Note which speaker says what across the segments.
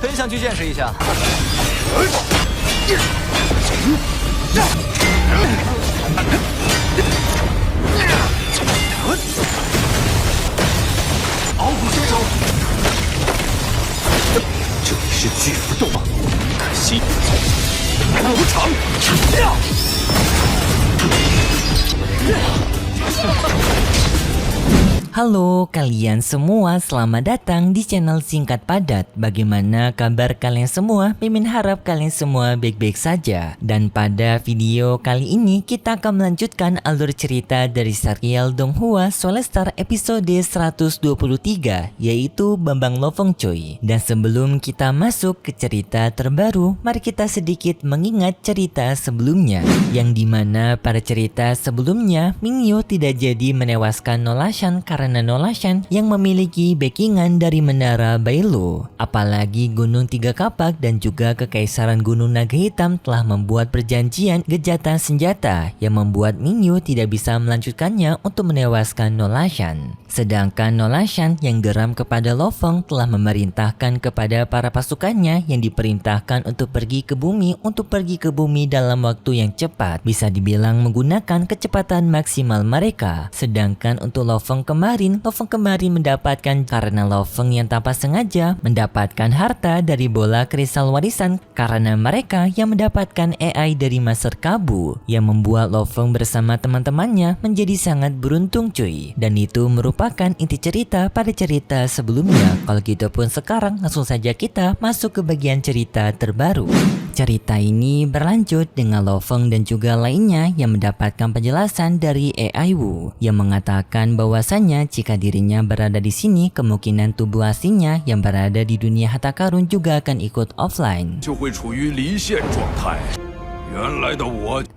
Speaker 1: 很想去见识一下。
Speaker 2: 敖古先生，这里是巨幅斗王，可惜无常。
Speaker 3: Halo kalian semua, selamat datang di channel Singkat Padat. Bagaimana kabar kalian semua? Mimin harap kalian semua baik-baik saja. Dan pada video kali ini kita akan melanjutkan alur cerita dari serial Donghua Soulstar episode 123, yaitu Bambang Lofeng Coy. Dan sebelum kita masuk ke cerita terbaru, mari kita sedikit mengingat cerita sebelumnya, yang dimana pada cerita sebelumnya Mingyu tidak jadi menewaskan Nolashan karena Nolashan yang memiliki backingan dari Menara Bailu. Apalagi Gunung Tiga Kapak dan juga Kekaisaran Gunung Naga Hitam telah membuat perjanjian gejatan senjata yang membuat Mingyu tidak bisa melanjutkannya untuk menewaskan Nolashan. Sedangkan Nolashan yang geram kepada Lofeng telah memerintahkan kepada para pasukannya yang diperintahkan untuk pergi ke bumi dalam waktu yang cepat, bisa dibilang menggunakan kecepatan maksimal mereka. Sedangkan untuk Lofeng kemarin mendapatkan karena Lofeng yang tanpa sengaja mendapatkan harta dari bola kristal warisan karena mereka yang mendapatkan AI dari Master Kabu, yang membuat Lofeng bersama teman-temannya menjadi sangat beruntung cuy. Dan itu merupakan inti cerita pada cerita sebelumnya. Kalau gitu pun sekarang langsung saja kita masuk ke bagian cerita terbaru. Cerita ini berlanjut dengan Lofeng dan juga lainnya yang mendapatkan penjelasan dari AI Wu yang mengatakan bahwasannya jika dirinya berada di sini, kemungkinan tubuh aslinya yang berada di dunia harta karun juga akan ikut offline.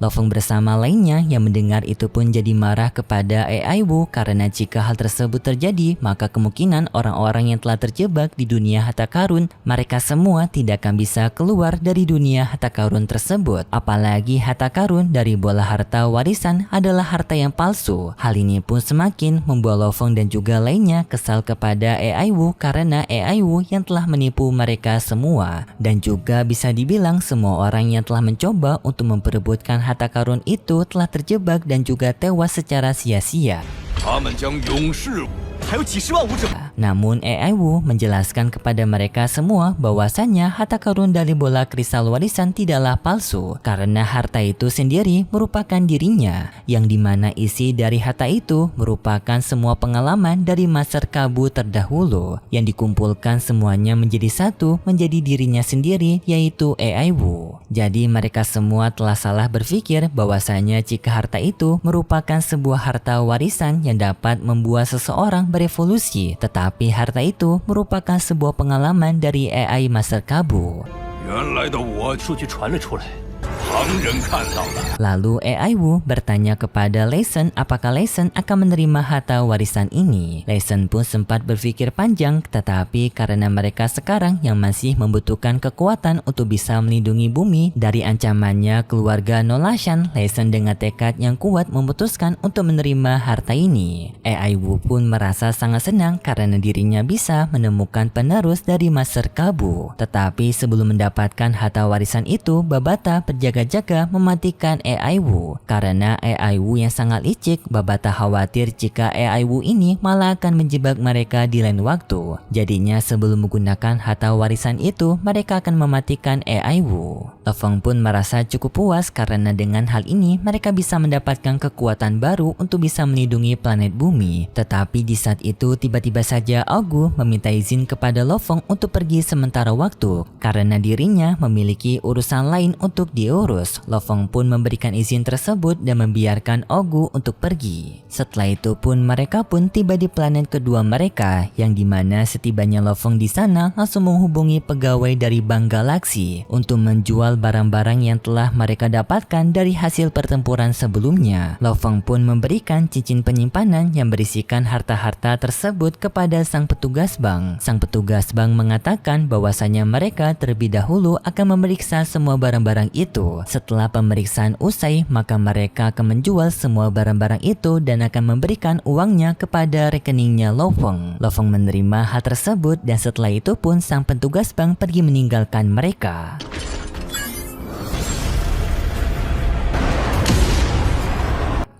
Speaker 3: Lofeng bersama lainnya yang mendengar itu pun jadi marah kepada AI Wu karena jika hal tersebut terjadi, maka kemungkinan orang-orang yang telah terjebak di dunia harta karun, mereka semua tidak akan bisa keluar dari dunia harta karun tersebut. Apalagi harta karun dari bola harta warisan adalah harta yang palsu. Hal ini pun semakin membuat Lofeng dan juga lainnya kesal kepada AI Wu karena AI Wu yang telah menipu mereka semua. Dan juga bisa dibilang semua orang yang telah mencoba untuk memperebutkan harta karun itu telah terjebak dan juga tewas secara sia-sia. Namun AI Wu menjelaskan kepada mereka semua bahwasannya harta karun dari bola kristal warisan tidaklah palsu karena harta itu sendiri merupakan dirinya, yang dimana isi dari harta itu merupakan semua pengalaman dari Master Kabu terdahulu yang dikumpulkan semuanya menjadi satu menjadi dirinya sendiri, yaitu AI Wu. Jadi mereka semua telah salah berpikir bahwasanya jika harta itu merupakan sebuah harta warisan yang dapat membuat seseorang berevolusi, tetapi harta itu merupakan sebuah pengalaman dari AI Master Kabu. Lalu AI Wu bertanya kepada Lei Shen apakah Lei Shen akan menerima harta warisan ini. Lei Shen pun sempat berpikir panjang, tetapi karena mereka sekarang yang masih membutuhkan kekuatan untuk bisa melindungi bumi dari ancamannya keluarga Nolashan, Lei Shen dengan tekad yang kuat memutuskan untuk menerima harta ini. AI Wu pun merasa sangat senang karena dirinya bisa menemukan penerus dari Master Kabu. Tetapi sebelum mendapatkan harta warisan itu, Babata berjaga-jaga mematikan AI Wu. Karena AI Wu yang sangat licik, Babata khawatir jika AI Wu ini malah akan menjebak mereka di lain waktu. Jadinya sebelum menggunakan harta warisan itu, mereka akan mematikan AI Wu. Lofeng pun merasa cukup puas karena dengan hal ini mereka bisa mendapatkan kekuatan baru untuk bisa melindungi planet bumi. Tetapi di saat itu tiba-tiba saja Ogu meminta izin kepada Lofeng untuk pergi sementara waktu karena dirinya memiliki urusan lain untuk diurus. Lofeng pun memberikan izin tersebut dan membiarkan Ogu untuk pergi. Setelah itu pun mereka pun tiba di planet kedua mereka, yang dimana setibanya Lofeng di sana langsung menghubungi pegawai dari Bank Galaksi untuk menjual barang-barang yang telah mereka dapatkan dari hasil pertempuran sebelumnya. Lofeng pun memberikan cincin penyimpanan yang berisikan harta-harta tersebut kepada sang petugas bank. Sang petugas bank mengatakan bahwasanya mereka terlebih dahulu akan memeriksa semua barang-barang itu. Setelah pemeriksaan usai, maka mereka akan menjual semua barang-barang itu dan akan memberikan uangnya kepada rekeningnya Lo Feng. Lo Feng menerima hal tersebut dan setelah itu pun sang petugas bank pergi meninggalkan mereka.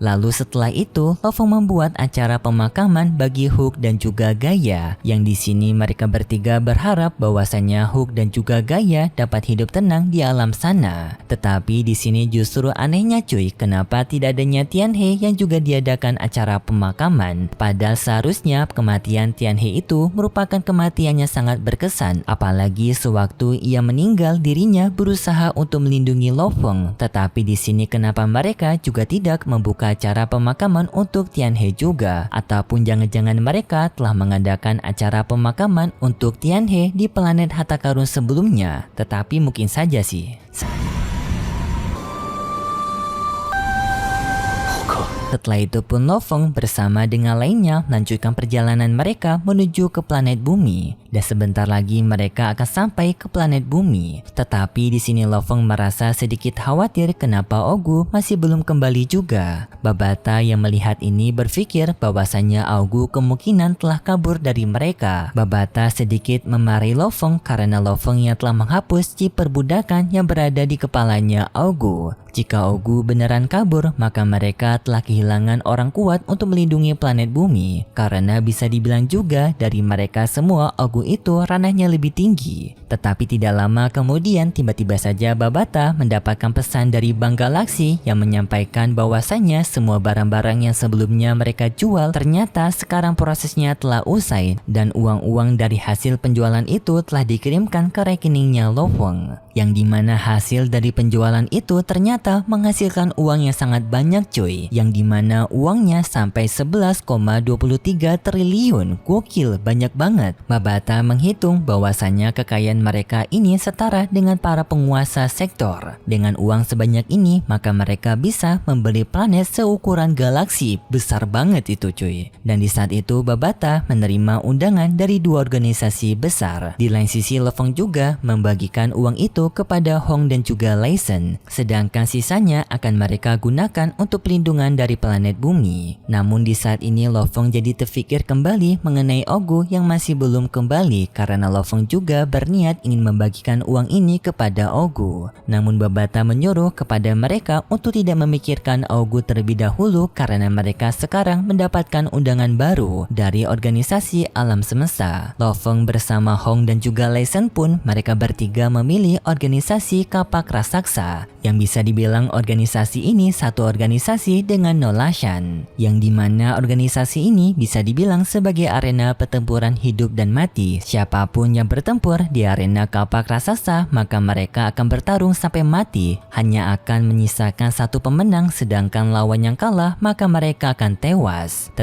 Speaker 3: Lalu setelah itu, Lo Feng membuat acara pemakaman bagi Hook dan juga Gaia. Yang di sini mereka bertiga berharap bahwasanya Hook dan juga Gaia dapat hidup tenang di alam sana. Tetapi di sini justru anehnya cuy, kenapa tidak adanya Tianhe yang juga diadakan acara pemakaman? Padahal seharusnya kematian Tianhe itu merupakan kematian yang sangat berkesan. Apalagi sewaktu ia meninggal, dirinya berusaha untuk melindungi Lo Feng. Tetapi di sini kenapa mereka juga tidak membuka acara pemakaman untuk Tianhe juga, ataupun jangan-jangan mereka telah mengadakan acara pemakaman untuk Tianhe di planet Harta Karun sebelumnya. Tetapi mungkin saja sih. Setelah itu pun Lo Feng bersama dengan lainnya melanjutkan perjalanan mereka menuju ke planet bumi. Dan sebentar lagi mereka akan sampai ke planet bumi. Tetapi di sini Lo Feng merasa sedikit khawatir kenapa Ogu masih belum kembali juga. Babata yang melihat ini berpikir bahwasanya Ogu kemungkinan telah kabur dari mereka. Babata sedikit memarahi Lo Feng karena Lo Feng yang telah menghapus chip perbudakan yang berada di kepalanya Ogu. Jika Ogu beneran kabur, maka mereka telah kehilangan orang kuat untuk melindungi planet bumi. Karena bisa dibilang juga dari mereka semua Ogu itu ranahnya lebih tinggi. Tetapi tidak lama kemudian tiba-tiba saja Babata mendapatkan pesan dari Bank Galaksi yang menyampaikan bahwasanya semua barang-barang yang sebelumnya mereka jual ternyata sekarang prosesnya telah usai dan uang-uang dari hasil penjualan itu telah dikirimkan ke rekeningnya Lo Feng. Yang dimana hasil dari penjualan itu ternyata menghasilkan uang yang sangat banyak cuy, yang dimana uangnya sampai 11,23 triliun. Gokil, banyak banget. Babata menghitung bahwasanya kekayaan mereka ini setara dengan para penguasa sektor. Dengan uang sebanyak ini maka mereka bisa membeli planet seukuran galaksi. Besar banget itu cuy. Dan di saat itu Babata menerima undangan dari dua organisasi besar. Di lain sisi Lo Feng juga membagikan uang itu kepada Hong dan juga Lei Shen. Sedangkan sisanya akan mereka gunakan untuk pelindungan dari planet bumi. Namun di saat ini Lo Feng jadi terfikir kembali mengenai Ogu yang masih belum kembali karena Lo Feng juga berniat ingin membagikan uang ini kepada Ogu. Namun Babata menyuruh kepada mereka untuk tidak memikirkan Ogu terlebih dahulu karena mereka sekarang mendapatkan undangan baru dari organisasi alam semesta. Lo Feng bersama Hong dan juga Lei Shen pun mereka bertiga memilih organisasi Kapak Raksasa, yang bisa dibilang organisasi ini satu organisasi dengan Nolashan, yang dimana organisasi ini bisa dibilang sebagai arena pertempuran hidup dan mati. Siapapun yang bertempur di arena Kapak Raksasa maka mereka akan bertarung sampai mati, hanya akan menyisakan satu pemenang, sedangkan lawan yang kalah maka mereka akan tewas.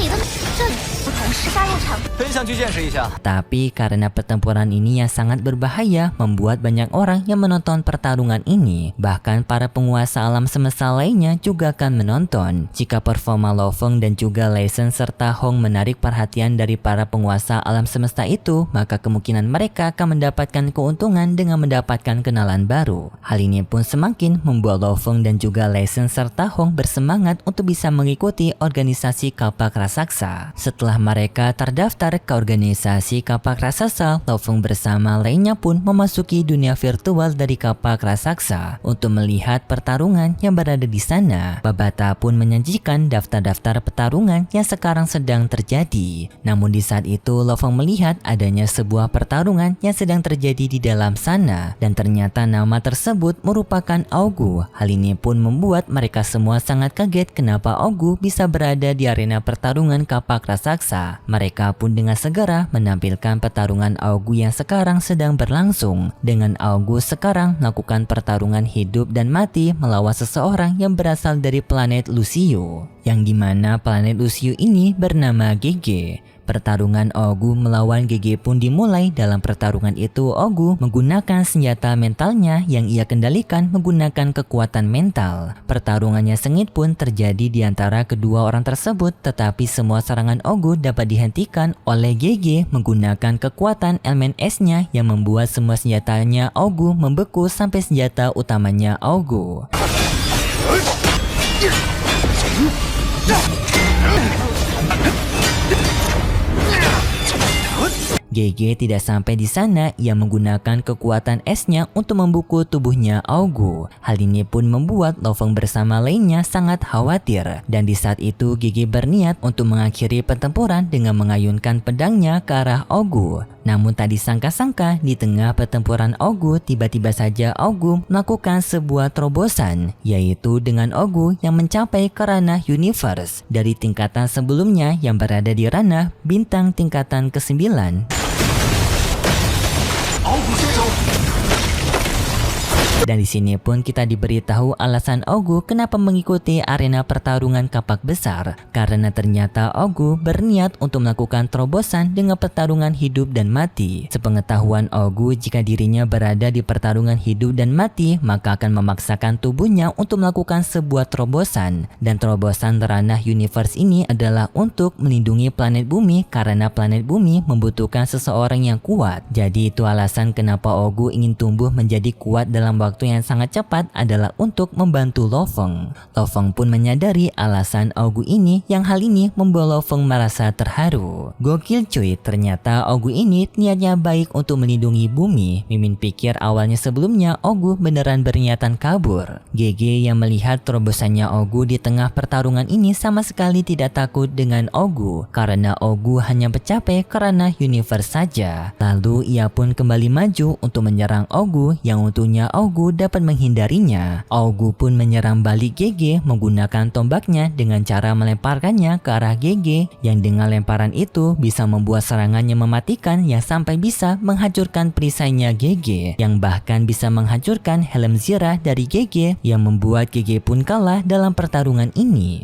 Speaker 3: Tapi karena pertempuran ini yang sangat berbahaya membuat banyak orang yang menonton pertarungan ini. Bahkan para penguasa alam semesta lainnya juga akan menonton. Jika performa Lo Feng dan juga Lei Shen serta Hong menarik perhatian dari para penguasa alam semesta itu, maka kemungkinan mereka akan mendapatkan keuntungan dengan mendapatkan kenalan baru. Hal ini pun semakin membuat Lo Feng dan juga Lei Shen serta Hong bersemangat untuk bisa mengikuti organisasi Kapak Raksasa. Setelah mereka terdaftar ke organisasi Kapak Raksasa, Lo Feng bersama lainnya pun memasuki dunia virtual dari Kapak Raksasa untuk melihat pertarungan yang berada di sana. Babata pun menyajikan daftar-daftar pertarungan yang sekarang sedang terjadi. Namun di saat itu Lo Feng melihat adanya sebuah pertarungan yang sedang terjadi di dalam sana dan ternyata nama tersebut merupakan Ogu. Hal ini pun membuat mereka semua sangat kaget kenapa Ogu bisa berada di arena pertarungan Kapak Raksasa. Mereka pun dengan segera menampilkan pertarungan Ogu yang sekarang sedang berlangsung. Dengan Ogu sekarang melakukan pertarungan hidup dan mati melawan seseorang yang berasal dari planet Lucio, yang dimana planet Lucio ini bernama GG. Pertarungan Ogu melawan GG pun dimulai. Dalam pertarungan itu Ogu menggunakan senjata mentalnya yang ia kendalikan menggunakan kekuatan mental. Pertarungannya sengit pun terjadi di antara kedua orang tersebut, tetapi semua serangan Ogu dapat dihentikan oleh GG menggunakan kekuatan elemen S-nya yang membuat semua senjatanya Ogu membeku sampai senjata utamanya Ogu. GG tidak sampai di sana, ia menggunakan kekuatan esnya untuk membungkuk tubuhnya Augu. Hal ini pun membuat Lo Feng bersama lainnya sangat khawatir. Dan di saat itu GG berniat untuk mengakhiri pertempuran dengan mengayunkan pedangnya ke arah Augu. Namun tak disangka-sangka di tengah pertempuran Augu, tiba-tiba saja Augu melakukan sebuah terobosan, yaitu dengan Augu yang mencapai ke ranah universe dari tingkatan sebelumnya yang berada di ranah bintang tingkatan ke-9. Dan di sini pun kita diberitahu alasan Augu kenapa mengikuti arena pertarungan kapak besar, karena ternyata Augu berniat untuk melakukan terobosan dengan pertarungan hidup dan mati. Sepengetahuan Augu, jika dirinya berada di pertarungan hidup dan mati, maka akan memaksakan tubuhnya untuk melakukan sebuah terobosan. Dan terobosan ranah universe ini adalah untuk melindungi planet bumi, karena planet bumi membutuhkan seseorang yang kuat. Jadi itu alasan kenapa Augu ingin tumbuh menjadi kuat dalam waktu yang sangat cepat adalah untuk membantu Lo Feng. Lo Feng pun menyadari alasan Augu ini, yang hal ini membuat Lo Feng merasa terharu. Gokil cuy, ternyata Augu ini niatnya baik untuk melindungi bumi. Mimin pikir awalnya sebelumnya Augu beneran berniatan kabur. GG yang melihat terobosannya Augu di tengah pertarungan ini sama sekali tidak takut dengan Augu, karena Augu hanya bercapai karena universe saja. Lalu ia pun kembali maju untuk menyerang Augu, yang untungnya Augu dapat menghindarinya. Augu pun menyerang balik GG menggunakan tombaknya dengan cara melemparkannya ke arah GG, yang dengan lemparan itu bisa membuat serangannya mematikan yang sampai bisa menghancurkan perisainya GG, yang bahkan bisa menghancurkan helm zirah dari GG, yang membuat GG pun kalah dalam pertarungan ini.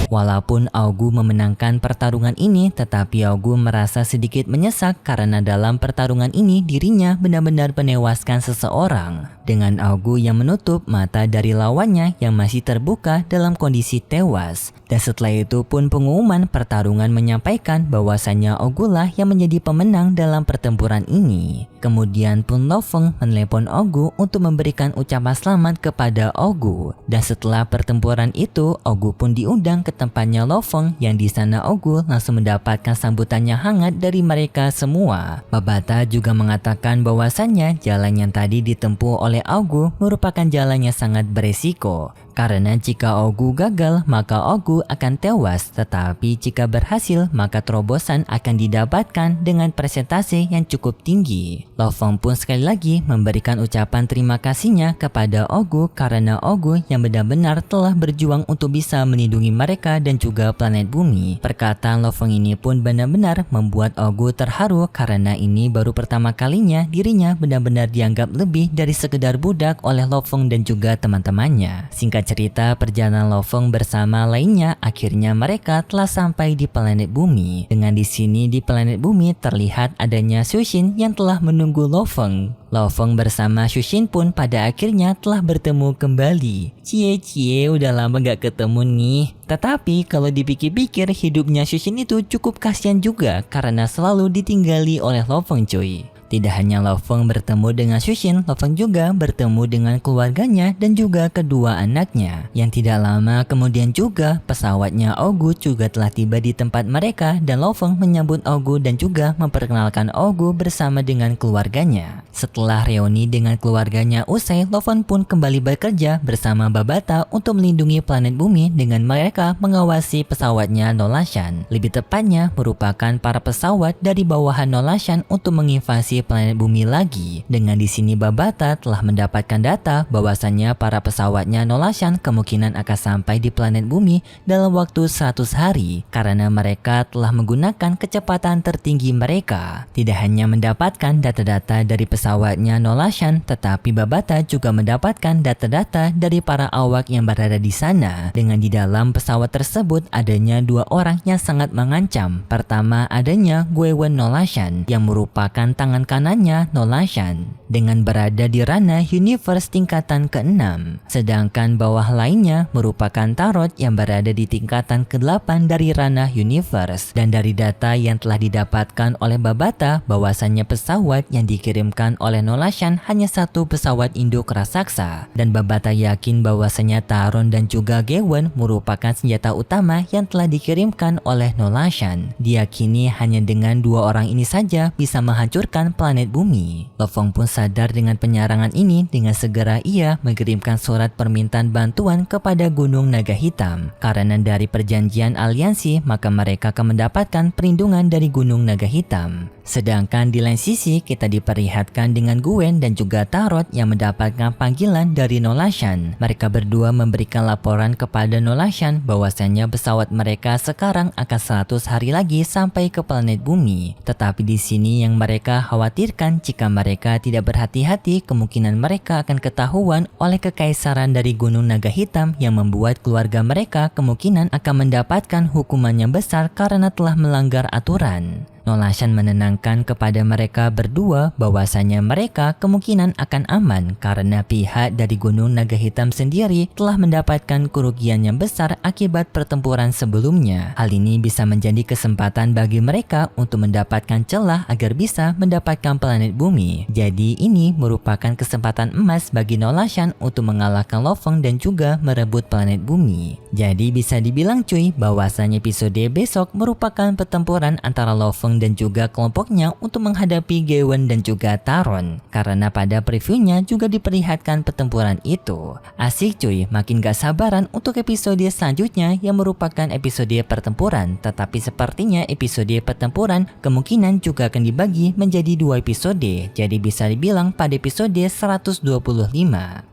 Speaker 3: Walaupun Augu memenangkan pertarungan ini, tetapi Augu merasa sedikit menyesak karena dalam pertarungan ini dirinya benar-benar menewaskan seseorang. Dengan Augu yang menutup mata dari lawannya yang masih terbuka dalam kondisi tewas. Dan setelah itu pun pengumuman pertarungan menyampaikan bahwasannya Augu lah yang menjadi pemenang dalam pertempuran ini. Kemudian pun Lo Feng menelepon Augu untuk memberikan ucapan selamat kepada Augu. Dan setelah pertempuran itu, Augu pun diundang ke tempatnya Lo Feng, yang di sana Augu langsung mendapatkan sambutannya hangat dari mereka semua. Babata juga mengatakan bahwasannya jalan yang tadi ditempuh oleh Augu merupakan jalan yang sangat beresiko. Karena jika Augu gagal, maka Augu akan tewas, tetapi jika berhasil, maka terobosan akan didapatkan dengan presentasi yang cukup tinggi. Lo Feng pun sekali lagi memberikan ucapan terima kasihnya kepada Augu, karena Augu yang benar-benar telah berjuang untuk bisa melindungi mereka dan juga planet bumi. Perkataan Lo Feng ini pun benar-benar membuat Augu terharu, karena ini baru pertama kalinya dirinya benar-benar dianggap lebih dari sekedar budak oleh Lo Feng dan juga teman-temannya. Singkat cerita, perjalanan Lo Feng bersama lainnya akhirnya mereka telah sampai di planet bumi. Dengan di sini di planet bumi terlihat adanya Shushin yang telah menunggu Lo Feng. Lo Feng bersama Shushin pun pada akhirnya telah bertemu kembali. Cie, udah lama gak ketemu nih. Tetapi kalau dipikir-pikir, hidupnya Shushin itu cukup kasihan juga karena selalu ditinggali oleh Lo Feng cuy. Tidak hanya Lo Feng bertemu dengan Shushin, Lo Feng juga bertemu dengan keluarganya dan juga kedua anaknya. Yang tidak lama kemudian juga pesawatnya Augu juga telah tiba di tempat mereka, dan Lo Feng menyambut Augu dan juga memperkenalkan Augu bersama dengan keluarganya. Setelah reuni dengan keluarganya usai, Lo Feng pun kembali bekerja bersama Babata untuk melindungi planet bumi dengan mereka mengawasi pesawatnya Nolashan. Lebih tepatnya merupakan para pesawat dari bawahan Nolashan untuk menginvasi planet bumi lagi. Dengan di sini Babata telah mendapatkan data bahwasannya para pesawatnya Nolashan kemungkinan akan sampai di planet bumi dalam waktu 100 hari karena mereka telah menggunakan kecepatan tertinggi mereka. Tidak hanya mendapatkan data-data dari pesawat pesawatnya Nolashan, tetapi Babata juga mendapatkan data-data dari para awak yang berada di sana. Dengan di dalam pesawat tersebut adanya dua orang yang sangat mengancam. Pertama adanya Gwewon Nolashan yang merupakan tangan kanannya Nolashan dengan berada di ranah universe tingkatan ke-6. Sedangkan bawah lainnya merupakan Tarot yang berada di tingkatan ke-8 dari ranah universe. Dan dari data yang telah didapatkan oleh Babata bahwasannya pesawat yang dikirimkan oleh Nolashan hanya satu pesawat induk raksasa. Dan Babata yakin bahwasanya Taron dan juga Gewon merupakan senjata utama yang telah dikirimkan oleh Nolashan. Diyakini hanya dengan dua orang ini saja bisa menghancurkan planet bumi. Lo Fong pun sadar dengan penyerangan ini, dengan segera ia mengirimkan surat permintaan bantuan kepada Gunung Naga Hitam. Karena dari perjanjian aliansi maka mereka akan mendapatkan perlindungan dari Gunung Naga Hitam. Sedangkan di lain sisi kita diperlihatkan dengan Gwen dan juga Tarot yang mendapatkan panggilan dari Nolashan. Mereka berdua memberikan laporan kepada Nolashan bahwasannya pesawat mereka sekarang akan 100 hari lagi sampai ke planet bumi. Tetapi di sini yang mereka khawatirkan, jika mereka tidak berhati-hati kemungkinan mereka akan ketahuan oleh kekaisaran dari Gunung Naga Hitam yang membuat keluarga mereka kemungkinan akan mendapatkan hukuman yang besar karena telah melanggar aturan. Nolashan menenangkan kepada mereka berdua bahwasanya mereka kemungkinan akan aman karena pihak dari Gunung Naga Hitam sendiri telah mendapatkan kerugian yang besar akibat pertempuran sebelumnya. Hal ini bisa menjadi kesempatan bagi mereka untuk mendapatkan celah agar bisa mendapatkan planet bumi. Jadi ini merupakan kesempatan emas bagi Nolashan untuk mengalahkan Lo Fong dan juga merebut planet bumi. Jadi bisa dibilang cuy bahwasanya episode besok merupakan pertempuran antara Lo Fong dan juga kelompoknya untuk menghadapi Gewon dan juga Taron. Karena pada previewnya juga diperlihatkan pertempuran itu. Asik cuy, makin gak sabaran untuk episode selanjutnya yang merupakan episode pertempuran. Tetapi sepertinya episode pertempuran kemungkinan juga akan dibagi menjadi dua episode. Jadi bisa dibilang pada episode 125.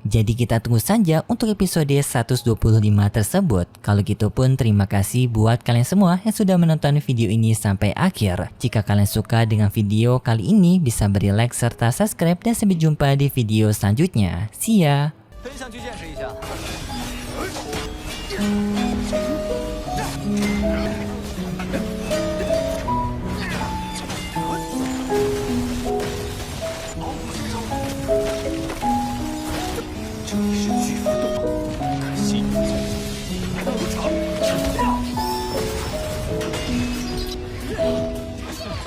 Speaker 3: Jadi kita tunggu saja untuk episode 125 tersebut. Kalau gitu pun terima kasih buat kalian semua yang sudah menonton video ini sampai akhir. Jika kalian suka dengan video kali ini bisa beri like serta subscribe dan sampai jumpa di video selanjutnya. See ya!
Speaker 2: 很想去见识一下。